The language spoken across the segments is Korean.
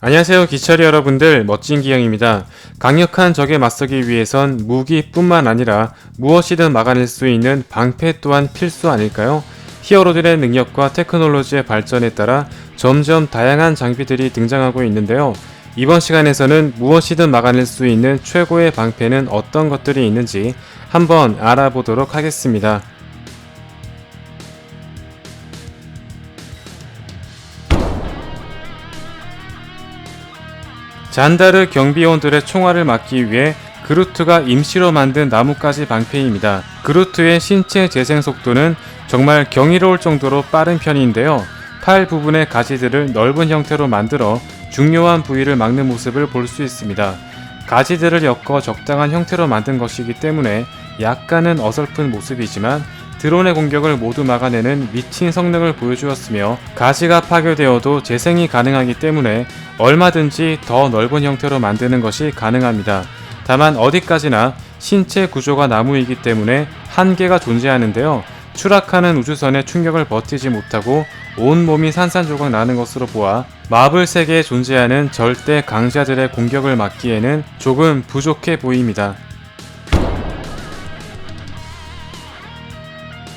안녕하세요 기철이 여러분들, 멋진 기영입니다. 강력한 적에 맞서기 위해선 무기뿐만 아니라 무엇이든 막아낼 수 있는 방패 또한 필수 아닐까요? 히어로들의 능력과 테크놀로지의 발전에 따라 점점 다양한 장비들이 등장하고 있는데요. 이번 시간에서는 무엇이든 막아낼 수 있는 최고의 방패는 어떤 것들이 있는지 한번 알아보도록 하겠습니다. 잔다르 경비원들의 총알을 막기 위해 그루트가 임시로 만든 나뭇가지 방패입니다. 그루트의 신체 재생 속도는 정말 경이로울 정도로 빠른 편인데요. 팔 부분의 가지들을 넓은 형태로 만들어 중요한 부위를 막는 모습을 볼 수 있습니다. 가지들을 엮어 적당한 형태로 만든 것이기 때문에 약간은 어설픈 모습이지만 드론의 공격을 모두 막아내는 미친 성능을 보여주었으며, 가지가 파괴되어도 재생이 가능하기 때문에 얼마든지 더 넓은 형태로 만드는 것이 가능합니다. 다만 어디까지나 신체 구조가 나무이기 때문에 한계가 존재하는데요. 추락하는 우주선의 충격을 버티지 못하고 온몸이 산산조각 나는 것으로 보아 마블 세계에 존재하는 절대 강자들의 공격을 막기에는 조금 부족해 보입니다.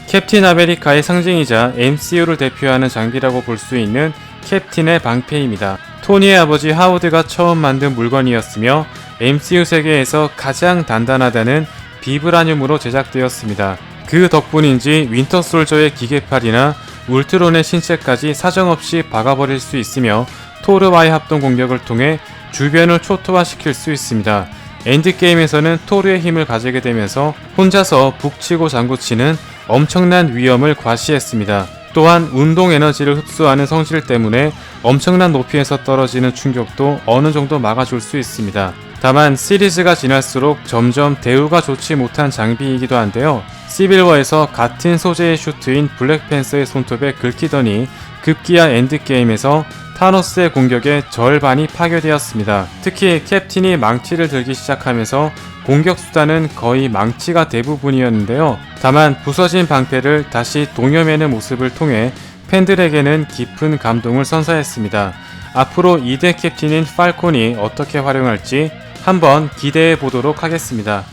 캡틴 아메리카의 상징이자 MCU를 대표하는 장비라고 볼 수 있는 캡틴의 방패입니다. 토니의 아버지 하워드가 처음 만든 물건이었으며 MCU 세계에서 가장 단단하다는 비브라늄으로 제작되었습니다. 그 덕분인지 윈터 솔저의 기계팔이나 울트론의 신체까지 사정없이 박아버릴 수 있으며 토르와의 합동 공격을 통해 주변을 초토화시킬 수 있습니다. 엔드게임에서는 토르의 힘을 가지게 되면서 혼자서 북치고 장구치는 엄청난 위험을 과시했습니다. 또한 운동 에너지를 흡수하는 성질 때문에 엄청난 높이에서 떨어지는 충격도 어느 정도 막아줄 수 있습니다. 다만 시리즈가 지날수록 점점 대우가 좋지 못한 장비이기도 한데요. 시빌워에서 같은 소재의 슈트인 블랙팬서의 손톱에 긁히더니 급기야 엔드게임에서 타노스의 공격에 절반이 파괴되었습니다. 특히 캡틴이 망치를 들기 시작하면서 공격 수단은 거의 망치가 대부분이었는데요. 다만 부서진 방패를 다시 동여매는 모습을 통해 팬들에게는 깊은 감동을 선사했습니다. 앞으로 2대 캡틴인 팔콘이 어떻게 활용할지 한번 기대해 보도록 하겠습니다.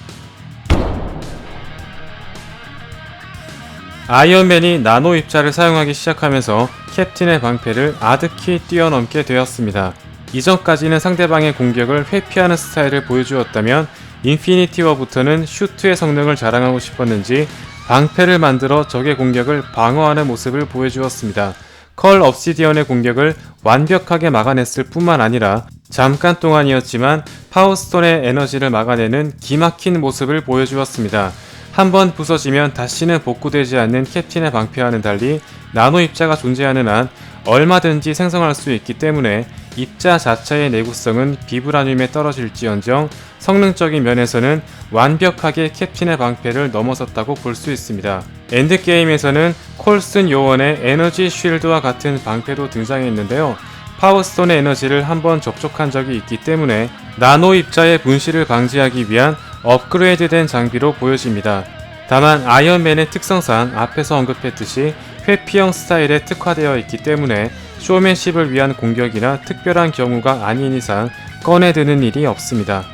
아이언맨이 나노 입자를 사용하기 시작하면서 캡틴의 방패를 아득히 뛰어넘게 되었습니다. 이전까지는 상대방의 공격을 회피하는 스타일을 보여주었다면 인피니티 워부터는 슈트의 성능을 자랑하고 싶었는지 방패를 만들어 적의 공격을 방어하는 모습을 보여주었습니다. 컬 업시디언의 공격을 완벽하게 막아냈을 뿐만 아니라 잠깐 동안이었지만 파워스톤의 에너지를 막아내는 기막힌 모습을 보여주었습니다. 한번 부서지면 다시는 복구되지 않는 캡틴의 방패와는 달리 나노 입자가 존재하는 한 얼마든지 생성할 수 있기 때문에 입자 자체의 내구성은 비브라늄에 떨어질지언정 성능적인 면에서는 완벽하게 캡틴의 방패를 넘어섰다고 볼 수 있습니다. 엔드게임에서는 콜슨 요원의 에너지 쉴드와 같은 방패도 등장했는데요. 파워스톤의 에너지를 한번 접촉한 적이 있기 때문에 나노 입자의 분실을 방지하기 위한 업그레이드된 장비로 보여집니다. 다만 아이언맨의 특성상 앞에서 언급했듯이 회피형 스타일에 특화되어 있기 때문에 쇼맨십을 위한 공격이나 특별한 경우가 아닌 이상 꺼내드는 일이 없습니다.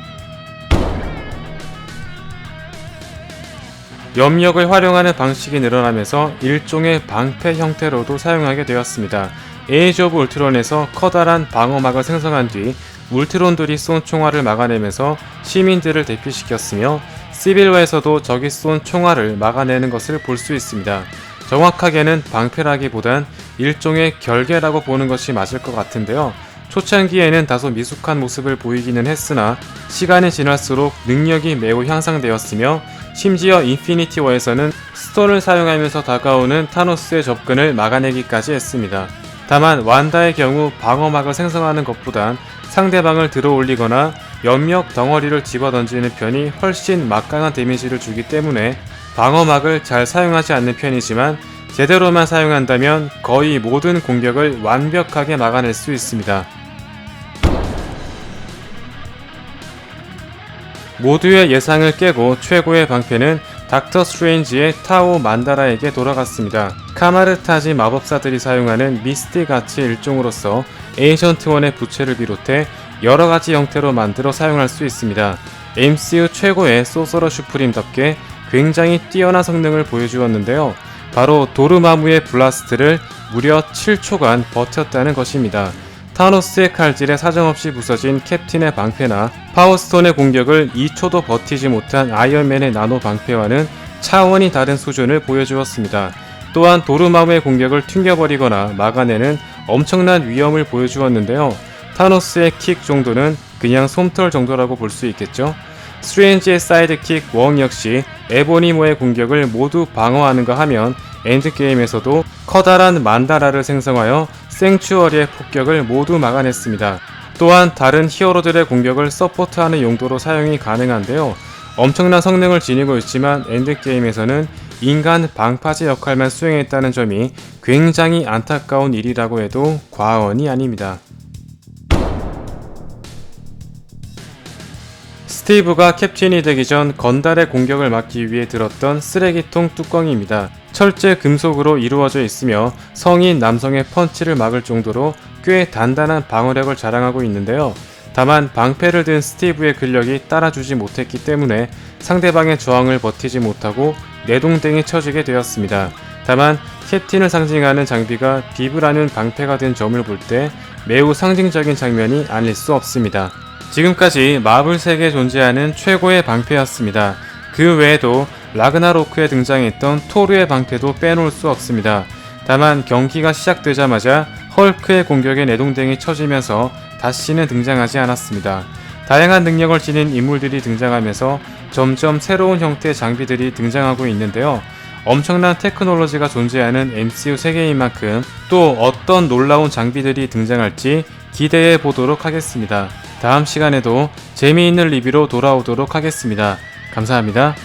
염력을 활용하는 방식이 늘어나면서 일종의 방패 형태로도 사용하게 되었습니다. 에이지 오브 울트론에서 커다란 방어막을 생성한 뒤 울트론들이 쏜 총알을 막아내면서 시민들을 대피시켰으며, 시빌워에서도 적이 쏜 총알을 막아내는 것을 볼 수 있습니다. 정확하게는 방패라기보단 일종의 결계라고 보는 것이 맞을 것 같은데요. 초창기에는 다소 미숙한 모습을 보이기는 했으나 시간이 지날수록 능력이 매우 향상되었으며, 심지어 인피니티 워에서는 스톤을 사용하면서 다가오는 타노스의 접근을 막아내기까지 했습니다. 다만 완다의 경우 방어막을 생성하는 것보단 상대방을 들어올리거나 염력 덩어리를 집어던지는 편이 훨씬 막강한 데미지를 주기 때문에 방어막을 잘 사용하지 않는 편이지만 제대로만 사용한다면 거의 모든 공격을 완벽하게 막아낼 수 있습니다. 모두의 예상을 깨고 최고의 방패는 닥터 스트레인지의 타오 만다라에게 돌아갔습니다. 카마르타지 마법사들이 사용하는 미스틱 아치의 일종으로서 에이전트 1의 부채를 비롯해 여러가지 형태로 만들어 사용할 수 있습니다. MCU 최고의 소서러 슈프림답게 굉장히 뛰어난 성능을 보여주었는데요. 바로 도르마무의 블라스트를 무려 7초간 버텼다는 것입니다. 타노스의 칼질에 사정없이 부서진 캡틴의 방패나 파워스톤의 공격을 2초도 버티지 못한 아이언맨의 나노 방패와는 차원이 다른 수준을 보여주었습니다. 또한 도르마무의 공격을 튕겨버리거나 막아내는 엄청난 위험을 보여주었는데요. 타노스의 킥 정도는 그냥 솜털 정도라고 볼 수 있겠죠. 스트레인지의 사이드킥 웡 역시 에보니모의 공격을 모두 방어하는가 하면 엔드게임에서도 커다란 만다라를 생성하여 생츄어리의 폭격을 모두 막아냈습니다. 또한 다른 히어로들의 공격을 서포트하는 용도로 사용이 가능한데요. 엄청난 성능을 지니고 있지만 엔드게임에서는 인간 방파제 역할만 수행했다는 점이 굉장히 안타까운 일이라고 해도 과언이 아닙니다. 스티브가 캡틴이 되기 전 건달의 공격을 막기 위해 들었던 쓰레기통 뚜껑입니다. 철제 금속으로 이루어져 있으며 성인 남성의 펀치를 막을 정도로 꽤 단단한 방어력을 자랑하고 있는데요. 다만 방패를 든 스티브의 근력이 따라주지 못했기 때문에 상대방의 저항을 버티지 못하고 내동댕이 쳐지게 되었습니다. 다만 캡틴을 상징하는 장비가 비브라는 방패가 된 점을 볼 때 매우 상징적인 장면이 아닐 수 없습니다. 지금까지 마블 세계에 존재하는 최고의 방패였습니다. 그 외에도 라그나로크에 등장했던 토르의 방패도 빼놓을 수 없습니다. 다만 경기가 시작되자마자 헐크의 공격에 내동댕이 쳐지면서 다시는 등장하지 않았습니다. 다양한 능력을 지닌 인물들이 등장하면서 점점 새로운 형태의 장비들이 등장하고 있는데요. 엄청난 테크놀로지가 존재하는 MCU 세계인 만큼 또 어떤 놀라운 장비들이 등장할지 기대해 보도록 하겠습니다. 다음 시간에도 재미있는 리뷰로 돌아오도록 하겠습니다. 감사합니다.